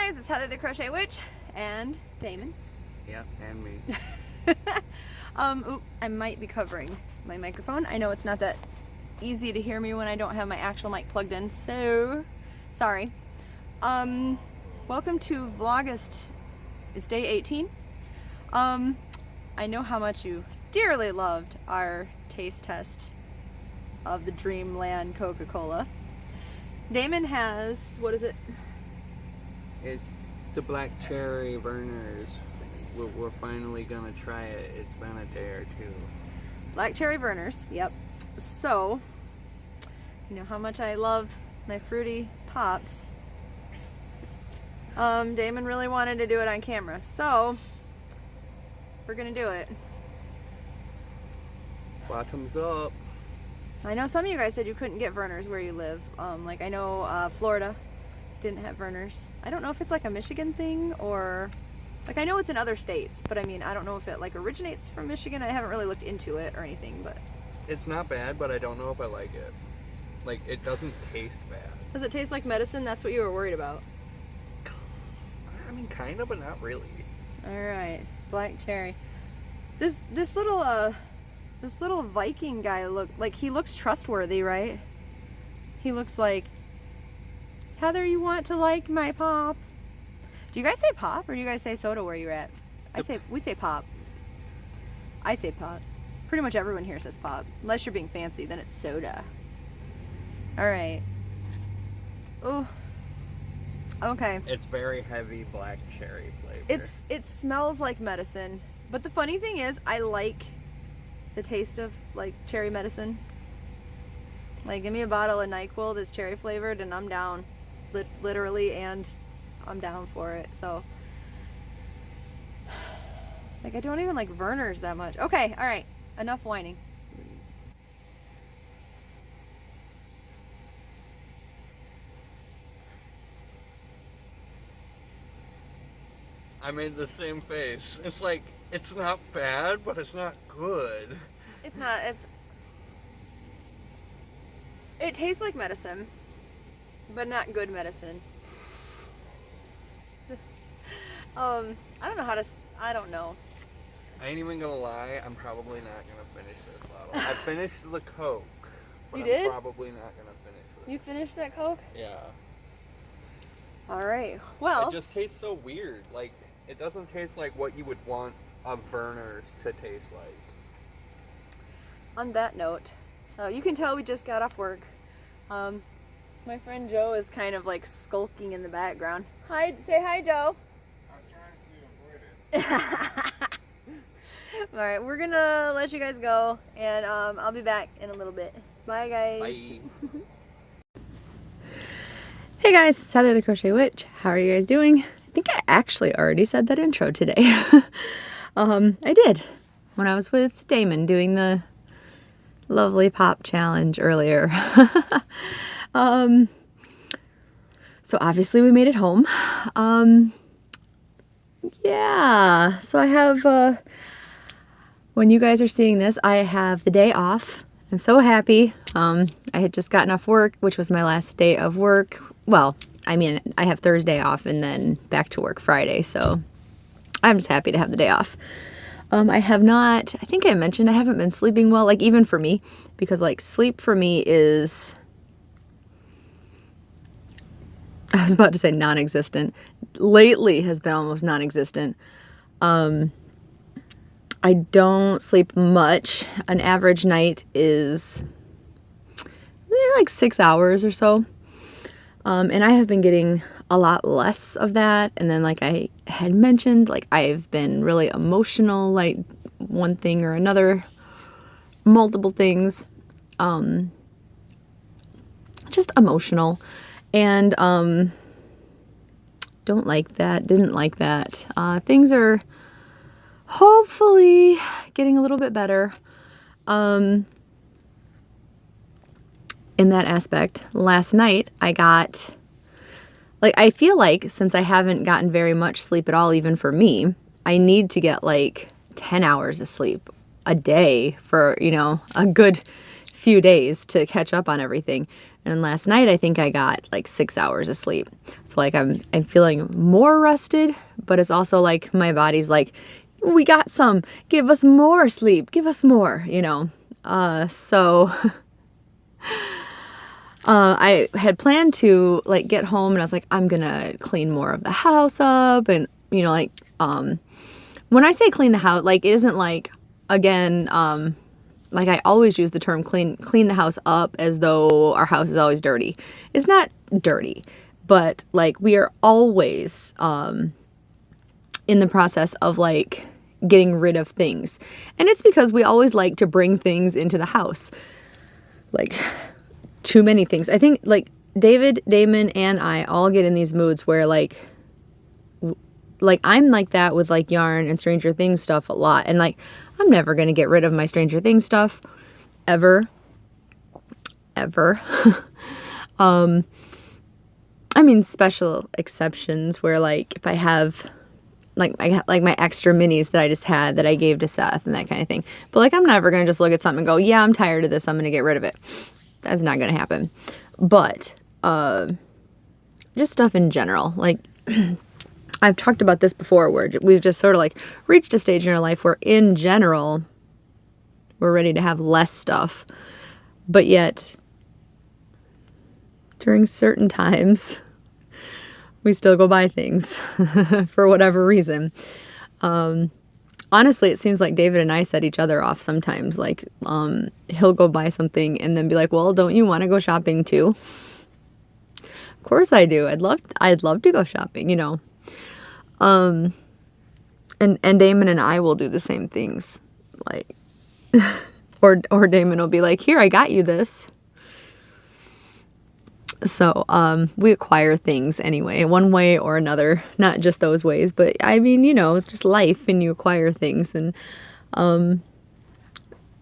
guys, it's Heather the Crochet Witch and Damon. Yeah, and me. I might be covering my microphone. I know it's not that easy to hear me when I don't have my actual mic plugged in, so sorry. Welcome to Vlogust. It's day 18. I know how much you dearly loved our taste test of the Dreamland Coca-Cola. Damon has, what is it? It's the black cherry Vernors. We're finally gonna try it. It's been a day or two. Black cherry Vernors, yep. So, you know how much I love my fruity pops. Damon really wanted to do it on camera, so we're gonna do it. Bottoms up. I know some of you guys said you couldn't get Vernors where you live. Like I know Florida didn't have Vernors. I don't know if it's like a Michigan thing or like I know it's in other states, but I mean I don't know if it like originates from Michigan. I haven't really looked into it or anything, but it's not bad, but I don't know if I like it. Like it doesn't taste bad. Does it taste like medicine? That's what you were worried about. I mean, kind of, but not really. All right, black cherry. This little Viking guy he looks trustworthy, right? He looks like, Heather, you want to like my pop? Do you guys say pop or do you guys say soda where you're at? We say pop. I say pop. Pretty much everyone here says pop. Unless you're being fancy, then it's soda. All right. Oh. Okay. It's very heavy black cherry flavor. It smells like medicine, but the funny thing is I like the taste of like cherry medicine. Like give me a bottle of NyQuil that's cherry flavored and I'm down, literally, and I'm down for it. So like I don't even like Vernors that much. Okay, all right, enough whining. I made the same face. It's like, it's not bad, but it's not good. It's not, it tastes like medicine, but not good medicine. I don't know how to, I don't know. I ain't even gonna lie, I'm probably not gonna finish this bottle. I finished the Coke, but You did? I'm probably not gonna finish this. You finished that Coke? Yeah. All right, well. It just tastes so weird. Like, it doesn't taste like what you would want a Vernors to taste like. On that note, so you can tell we just got off work. My friend Joe is kind of like skulking in the background. Hi, say hi, Joe. I'm trying to avoid it. All right, we're gonna let you guys go, and I'll be back in a little bit. Bye, guys. Bye. Hey guys, it's Heather the Crochet Witch. How are you guys doing? I think I actually already said that intro today. I did when I was with Damon doing the lovely pop challenge earlier. So obviously we made it home. Yeah, so I have, when you guys are seeing this, I have the day off. I'm so happy. I had just gotten off work, which was my last day of work. Well, I mean, I have Thursday off and then back to work Friday, so I'm just happy to have the day off. I have not, I think I mentioned I haven't been sleeping well, like even for me, because like sleep for me is, I was about to say non-existent. Lately has been almost non-existent. I don't sleep much. An average night is maybe like 6 hours or so. And I have been getting a lot less of that. And then like I had mentioned, like I've been really emotional, like one thing or another, multiple things, just emotional. And don't like that, didn't like that. Things are hopefully getting a little bit better in that aspect. Last night I got, like, I feel like since I haven't gotten very much sleep at all, even for me, I need to get like 10 hours of sleep a day for, you know, a good few days to catch up on everything. And last night I think I got like 6 hours of sleep. So like I'm feeling more rested, but it's also like my body's like, we got some, give us more sleep, give us more, you know. So I had planned to like get home and I was like, I'm gonna clean more of the house up. And you know, like when I say clean the house, like it isn't like, again, like I always use the term clean the house up as though our house is always dirty. It's not dirty, but like we are always in the process of like getting rid of things. And it's because we always like to bring things into the house. Like too many things. I think like David, Damon, and I all get in these moods where like I'm like that with like yarn and Stranger Things stuff a lot. And like I'm never going to get rid of my Stranger Things stuff ever. I mean, special exceptions where like if I have like my extra minis that I just had that I gave to Seth and that kind of thing. But like I'm never going to just look at something and go, yeah, I'm tired of this, I'm going to get rid of it. That's not going to happen. But just stuff in general. Like I've talked about this before where we've just sort of like reached a stage in our life where in general we're ready to have less stuff. But yet during certain times we still go buy things for whatever reason. Honestly, it seems like David and I set each other off sometimes. Like, he'll go buy something and then be like, well, don't you want to go shopping too? Of course I do. I'd love to go shopping, you know. And Damon and I will do the same things. Like, or Damon will be like, here, I got you this. So, we acquire things anyway, one way or another, not just those ways, but I mean, you know, just life and you acquire things. And,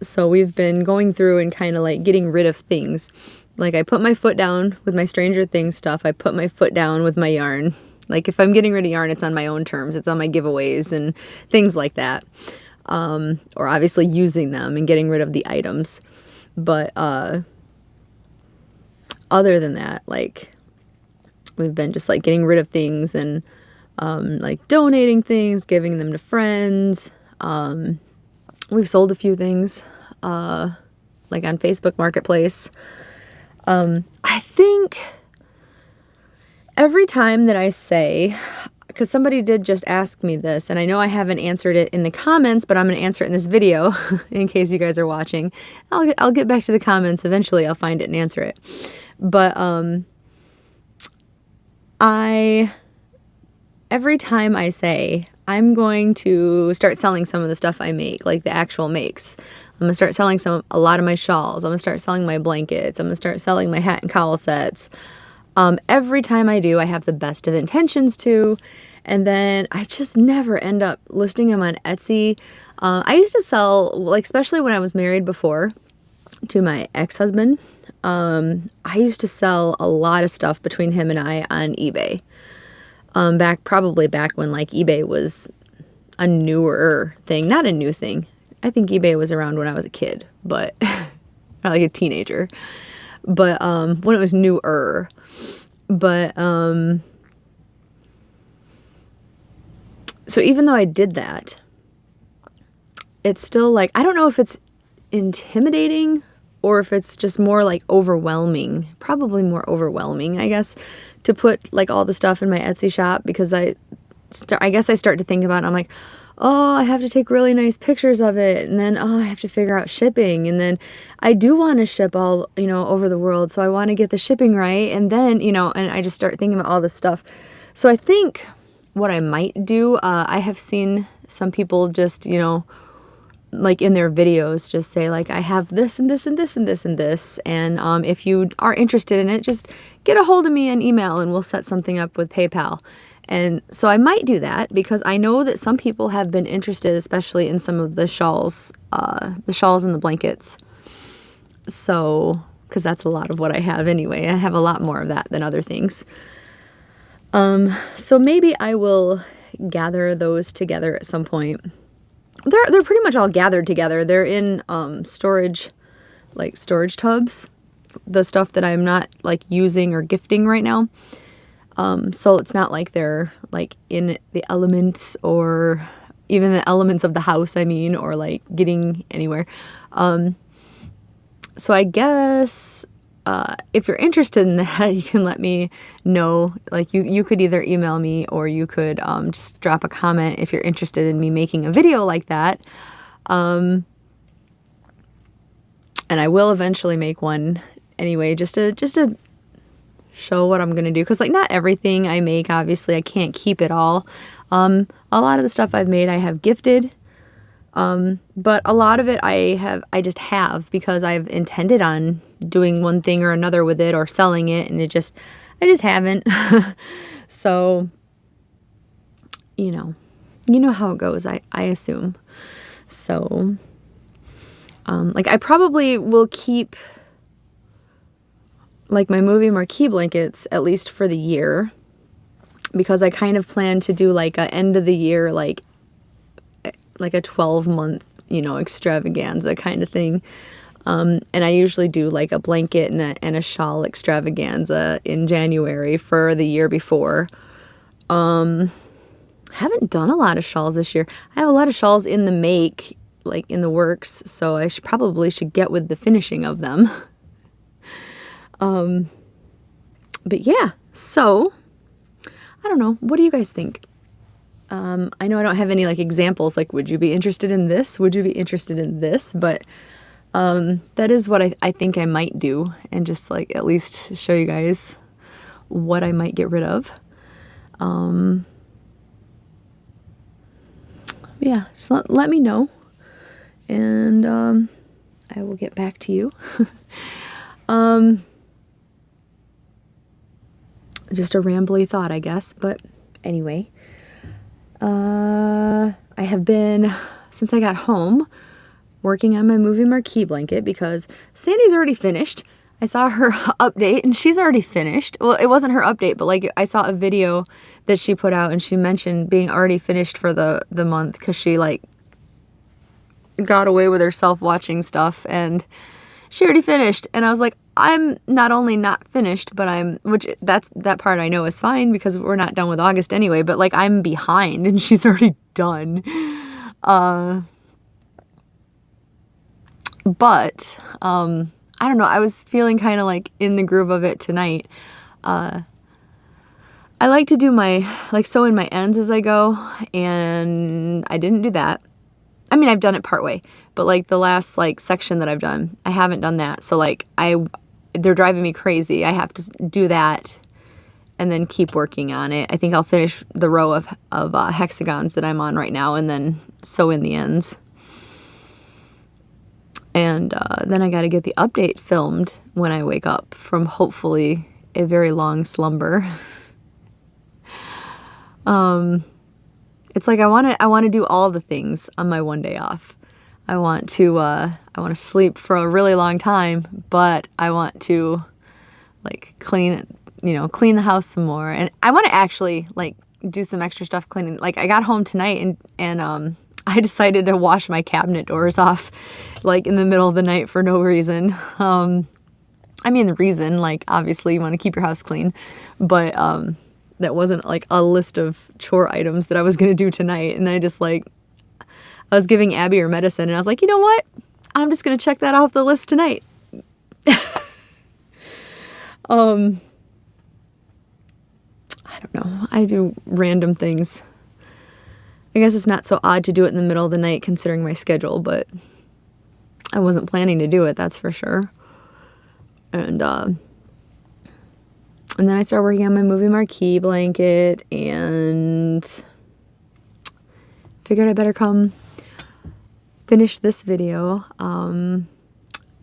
so we've been going through and kind of like getting rid of things. Like I put my foot down with my Stranger Things stuff. I put my foot down with my yarn. Like if I'm getting rid of yarn, it's on my own terms. It's on my giveaways and things like that. Or obviously using them and getting rid of the items. But, other than that, like we've been just like getting rid of things and like donating things, giving them to friends. We've sold a few things like on Facebook Marketplace. I think every time that I say, because somebody did just ask me this, and I know I haven't answered it in the comments, but I'm going to answer it in this video in case you guys are watching. I'll get back to the comments eventually. I'll find it and answer it. But every time I say I'm going to start selling some of the stuff I make, like the actual makes, I'm going to start selling a lot of my shawls, I'm going to start selling my blankets, I'm going to start selling my hat and cowl sets. Every time I do, I have the best of intentions to, and then I just never end up listing them on Etsy. I used to sell, like, especially when I was married before to my ex-husband, I used to sell a lot of stuff between him and I on eBay. Probably back when like eBay was a newer thing, not a new thing. I think eBay was around when I was a kid, but not like a teenager, but, when it was newer, but, so even though I did that, it's still like, I don't know if it's intimidating or if it's just more like overwhelming, probably more overwhelming, I guess, to put like all the stuff in my Etsy shop, because I guess I start to think about it. I'm like, oh, I have to take really nice pictures of it. And then, oh, I have to figure out shipping. And then I do want to ship all, you know, over the world. So I want to get the shipping right. And then, you know, and I just start thinking about all this stuff. So I think what I might do, I have seen some people just, you know, like in their videos just say like, I have this and this and this and this and this. And if you are interested in it, just get a hold of me on email and we'll set something up with PayPal. And so I might do that because I know that some people have been interested, especially in some of the shawls and the blankets. So, because that's a lot of what I have anyway. I have a lot more of that than other things. So maybe I will gather those together at some point. They're pretty much all gathered together. They're in storage like storage tubs, the stuff that I'm not like using or gifting right now. So it's not like they're like in the elements or even the elements of the house, I mean, or like getting anywhere. So I guess if you're interested in that, you can let me know. Like you could either email me or you could just drop a comment if you're interested in me making a video like that. And I will eventually make one anyway, just to show what I'm gonna do, because like not everything I make, obviously I can't keep it all. A lot of the stuff I've made I have gifted, but a lot of it I just have because I've intended on doing one thing or another with it or selling it, and I just haven't. So you know how it goes, I assume. So like I probably will keep like my movie marquee blankets at least for the year, because I kind of plan to do like a end of the year, like a 12-month, extravaganza kind of thing. And I usually do like a blanket and a shawl extravaganza in January for the year before. Haven't done a lot of shawls this year. I have a lot of shawls in the make, like in the works, so I probably should get with the finishing of them. But yeah, so I don't know. What do you guys think? I know I don't have any like examples, like, would you be interested in this? Would you be interested in this? But, that is what I think I might do, and just like at least show you guys what I might get rid of. Yeah, just let me know, and, I will get back to you. Just a rambly thought, I guess. But anyway, I have been, since I got home, working on my movie marquee blanket because Sandy's already finished. I saw her update and she's already finished. Well, it wasn't her update, but like I saw a video that she put out and she mentioned being already finished for the month because she like got away with herself watching stuff and she already finished. And I was like, I'm not only not finished, but that part I know is fine because we're not done with August anyway, but like I'm behind and she's already done. But I don't know, I was feeling kind of like in the groove of it tonight. I like to do my, like, sew in my ends as I go, and I didn't do that. I mean, I've done it partway, but like the last like section that I've done, I haven't done that. So like they're driving me crazy. I have to do that and then keep working on it. I think I'll finish the row of hexagons that I'm on right now and then sew in the ends. And then I got to get the update filmed when I wake up from hopefully a very long slumber. It's like I want to do all the things on my one day off. I want to sleep for a really long time, but I want to like clean the house some more, and I want to actually like do some extra stuff cleaning. Like I got home tonight and I decided to wash my cabinet doors off like in the middle of the night for no reason. I mean, the reason, like, obviously you want to keep your house clean, but that wasn't like a list of chore items that I was going to do tonight. And I was giving Abby her medicine and I was like, you know what? I'm just going to check that off the list tonight. I don't know. I do random things. I guess it's not so odd to do it in the middle of the night considering my schedule, but I wasn't planning to do it, that's for sure. And then I started working on my movie marquee blanket and figured I better come finish this video. I'm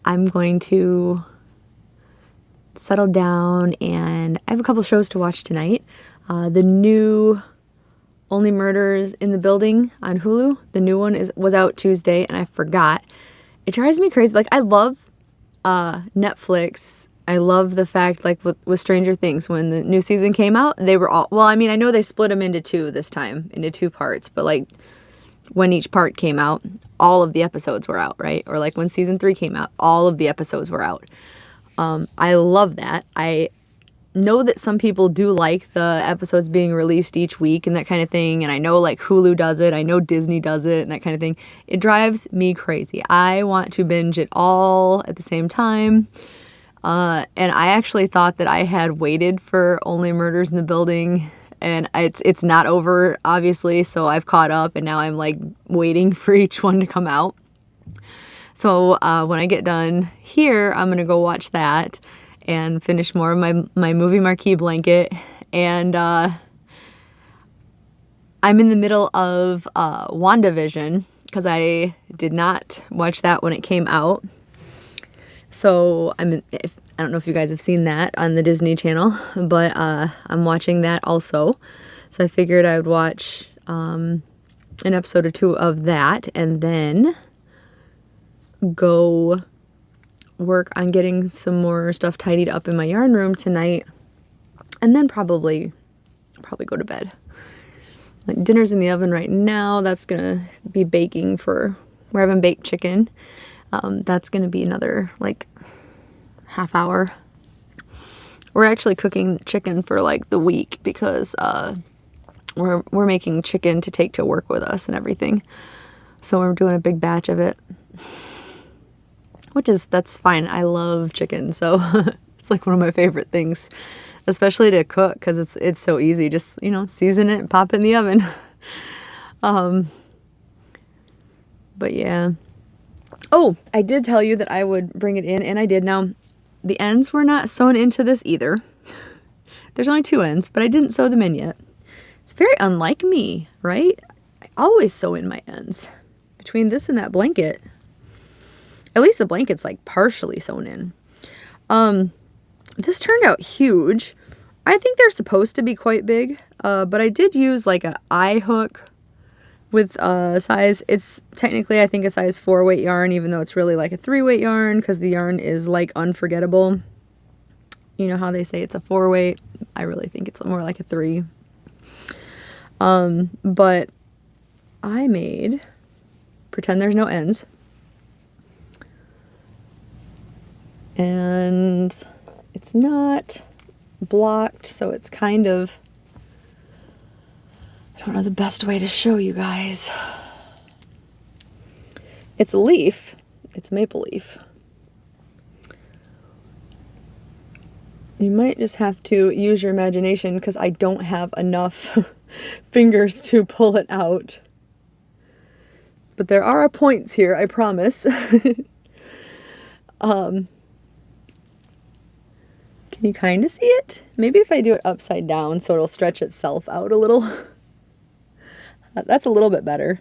going to settle down and I have a couple shows to watch tonight. The new Only Murders in the Building on Hulu, the new one was out Tuesday and I forgot. It drives me crazy. Like, I love Netflix. I love the fact, like, with Stranger Things, when the new season came out, they were all, well, I mean, I know they split them into two this time, into two parts, but, like, when each part came out, all of the episodes were out, right? Or like when season 3 came out, all of the episodes were out. I love that. I know that some people do like the episodes being released each week and that kind of thing. And I know like Hulu does it. I know Disney does it and that kind of thing. It drives me crazy. I want to binge it all at the same time. And I actually thought that I had waited for Only Murders in the Building, and it's not over, obviously, so I've caught up, and now I'm like waiting for each one to come out. So when I get done here, I'm gonna go watch that and finish more of my movie marquee blanket. And I'm in the middle of WandaVision, because I did not watch that when it came out. So I don't know if you guys have seen that on the Disney Channel, but I'm watching that also. So I figured I would watch an episode or 2 of that, and then go work on getting some more stuff tidied up in my yarn room tonight, and then probably go to bed. Like, dinner's in the oven right now. That's gonna be baking we're having baked chicken. That's gonna be another like half hour. We're actually cooking chicken for like the week, because we're making chicken to take to work with us and everything. So we're doing a big batch of it, that's fine. I love chicken, so it's like one of my favorite things, especially to cook, because it's so easy. Just, season it, pop it in the oven. But yeah. Oh, I did tell you that I would bring it in, and I did. Now, the ends were not sewn into this either. There's only 2 ends, but I didn't sew them in yet. It's very unlike me, right? I always sew in my ends. Between this and that blanket, at least the blanket's like partially sewn in. This turned out huge. I think they're supposed to be quite big, but I did use like a eye hook with size. It's technically, I think, a size 4 weight yarn, even though it's really like a 3 weight yarn, because the yarn is like unforgettable. You know how they say it's a 4 weight? I really think it's more like a 3. But I made, pretend there's no ends, and it's not blocked, so it's kind of, I don't know the best way to show you guys. It's a leaf. It's maple leaf. You might just have to use your imagination, because I don't have enough fingers to pull it out. But there are points here, I promise. Can you kind of see it? Maybe if I do it upside down so it'll stretch itself out a little. That's a little bit better.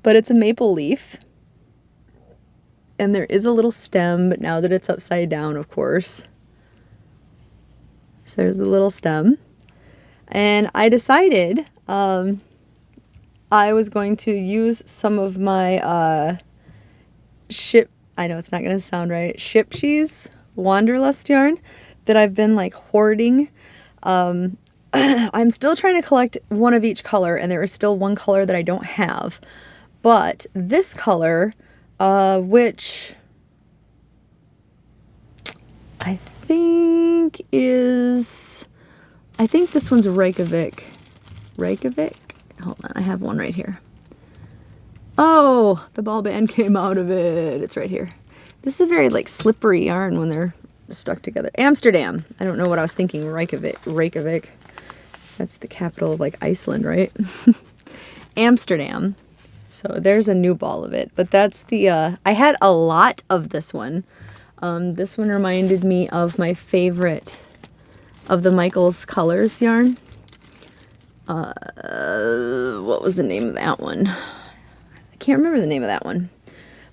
But it's a maple leaf. And there is a little stem, but now that it's upside down, of course. So there's the little stem. And I decided I was going to use some of my I know it's not going to sound right, Shipshe's Wanderlust yarn that I've been like hoarding. I'm still trying to collect one of each color, and there is still one color that I don't have. But this color, which I think this one's Reykjavik. Hold on, I have one right here. Oh, the ball band came out of it. It's right here. This is a very like slippery yarn when they're stuck together. Amsterdam. I don't know what I was thinking. Reykjavik. That's the capital of like Iceland, right? Amsterdam. So there's a new ball of it. But that's the, I had a lot of this one. This one reminded me of my favorite of the Michaels Colors yarn. What was the name of that one? I can't remember the name of that one.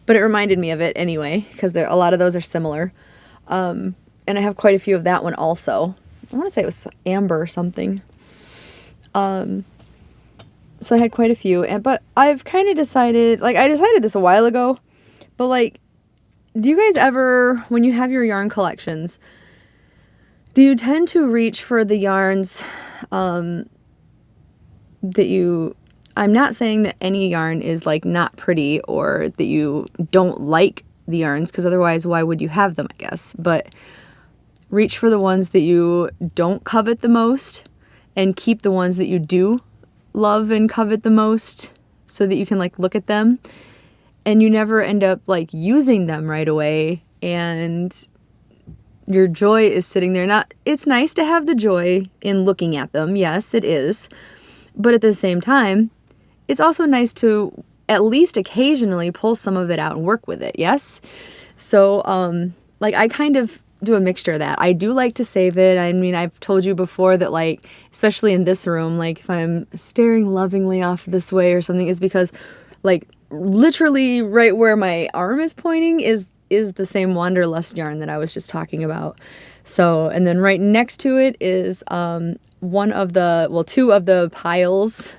But it reminded me of it anyway, because a lot of those are similar. And I have quite a few of that one also. I want to say it was amber or something. So I had quite a few, but I've kind of decided, like, I decided this a while ago, but like, do you guys ever, when you have your yarn collections, do you tend to reach for the yarns that you, I'm not saying that any yarn is like not pretty or that you don't like the yarns, because otherwise why would you have them, I guess. But reach for the ones that you don't covet the most and keep the ones that you do love and covet the most, so that you can like look at them and you never end up like using them right away and your joy is sitting there. Not, it's nice to have the joy in looking at them. Yes, it is. But at the same time, it's also nice to at least occasionally pull some of it out and work with it. Yes. So, like I kind of do a mixture of that. I do like to save it. I mean, I've told you before that, like, especially in this room, like if I'm staring lovingly off this way or something, is because like literally right where my arm is pointing is the same Wanderlust yarn that I was just talking about. So, and then right next to it is one of the, well, two of the piles.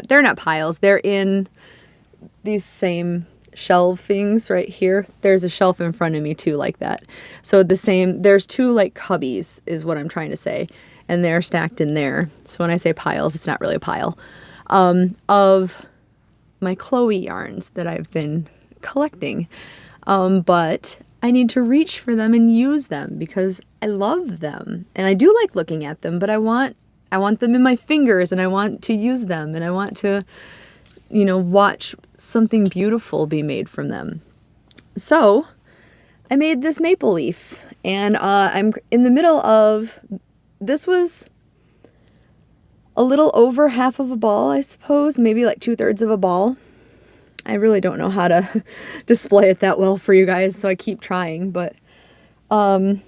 They're not piles. They're in these same shelvings right here. There's a shelf in front of me too, like that. So there's two like cubbies is what I'm trying to say. And they're stacked in there. So when I say piles, it's not really a pile. Of my Chloe yarns that I've been collecting. But I need to reach for them and use them because I love them. And I do like looking at them, but I want them in my fingers and I want to use them and I want to, you know, watch something beautiful be made from them. So I made this maple leaf and I'm in the middle of, this was a little over half of a ball, I suppose, maybe like 2/3 of a ball. I really don't know how to display it that well for you guys, so I keep trying, but, and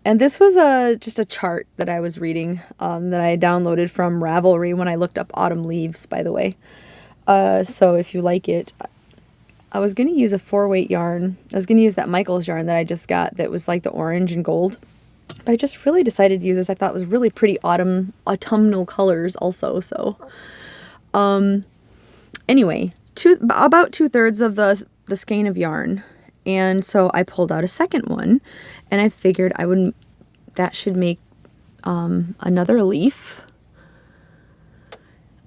this was just a chart that I was reading, that I downloaded from Ravelry when I looked up autumn leaves, by the way. So if you like it, I was going to use a 4-weight yarn. I was going to use that Michael's yarn that I just got that was like the orange and gold. But I just really decided to use this. I thought it was really pretty autumnal colors also. So, anyway, about 2/3 of the skein of yarn. And so I pulled out a second one and I figured that should make, another leaf.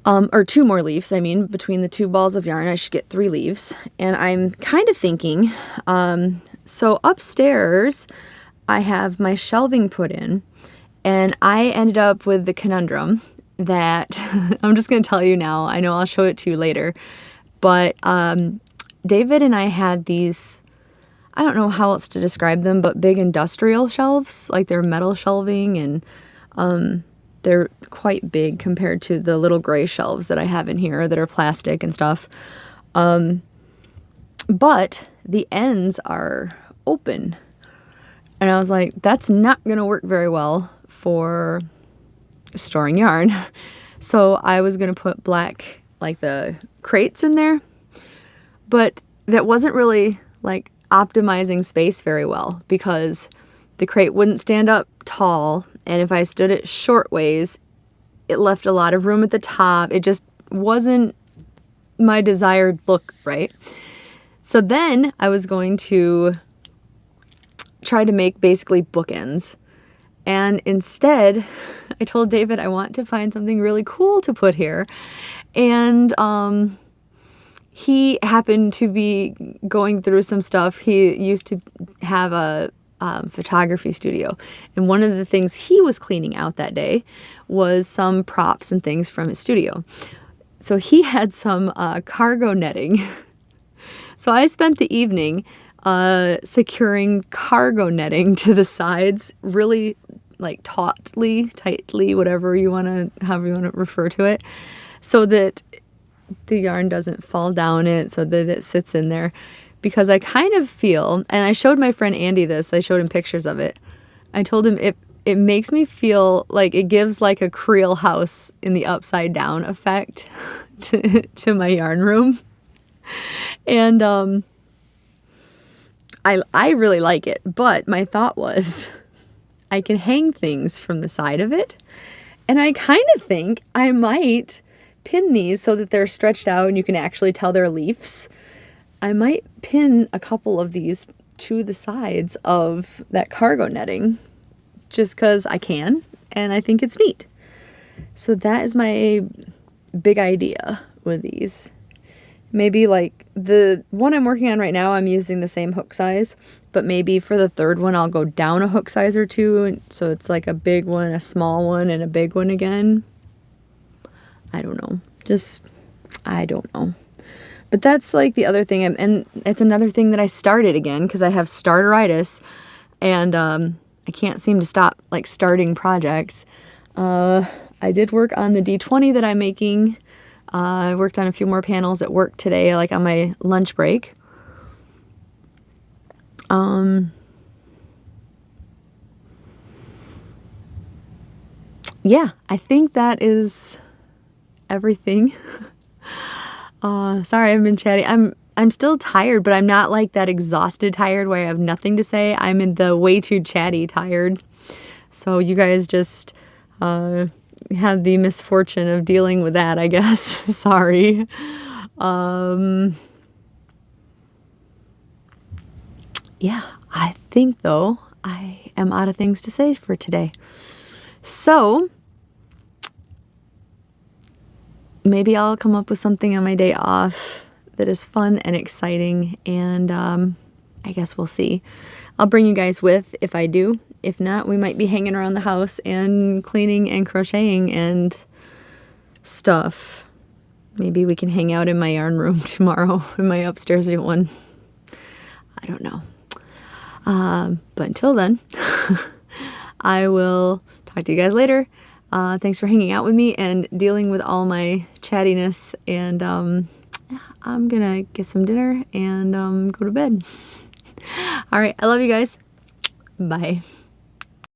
Or 2 more leaves, I mean, between the 2 balls of yarn, I should get 3 leaves. And I'm kind of thinking, so upstairs, I have my shelving put in, and I ended up with the conundrum that, I'm just going to tell you now, I know I'll show it to you later, but David and I had these, I don't know how else to describe them, but big industrial shelves, like they're metal shelving, and they're quite big compared to the little gray shelves that I have in here that are plastic and stuff. But the ends are open. And I was like, that's not going to work very well for storing yarn. So I was going to put black, like the crates in there. But that wasn't really like optimizing space very well because the crate wouldn't stand up tall. And if I stood it short ways, it left a lot of room at the top. It just wasn't my desired look, right? So then I was going to try to make basically bookends. And instead, I told David I want to find something really cool to put here. And he happened to be going through some stuff. He used to have a photography studio. And one of the things he was cleaning out that day was some props and things from his studio. So he had some cargo netting. So I spent the evening securing cargo netting to the sides, really like tightly, however you want to refer to it, so that the yarn doesn't fall down it, so that it sits in there. Because I kind of feel, and I showed my friend Andy this, I showed him pictures of it. I told him it makes me feel like it gives like a Creel house in the upside down effect to my yarn room. And I really like it, but my thought was I can hang things from the side of it. And I kind of think I might pin these so that they're stretched out and you can actually tell they're leaves. I might pin a couple of these to the sides of that cargo netting just because I can and I think it's neat. So that is my big idea with these. Maybe like the one I'm working on right now, I'm using the same hook size, but maybe for the third one I'll go down a hook size or two, and so it's like a big one, a small one, and a big one again. I don't know. I don't know. But that's like the other thing, and it's another thing that I started again because I have starteritis, and I can't seem to stop like starting projects. I did work on the D20 that I'm making. I worked on a few more panels at work today, like on my lunch break. Yeah, I think that is everything. Sorry, I've been chatty. I'm still tired, but I'm not like that exhausted tired where I have nothing to say. I'm in the way too chatty tired. So you guys just had the misfortune of dealing with that, I guess. Sorry. Yeah, I think though I am out of things to say for today. So maybe I'll come up with something on my day off that is fun and exciting, and I guess we'll see. I'll bring you guys with if I do. If not, we might be hanging around the house and cleaning and crocheting and stuff. Maybe we can hang out in my yarn room tomorrow, in my upstairs one. I don't know. But until then, I will talk to you guys later. Thanks for hanging out with me and dealing with all my chattiness. And I'm gonna get some dinner and go to bed. All right, I love you guys. Bye.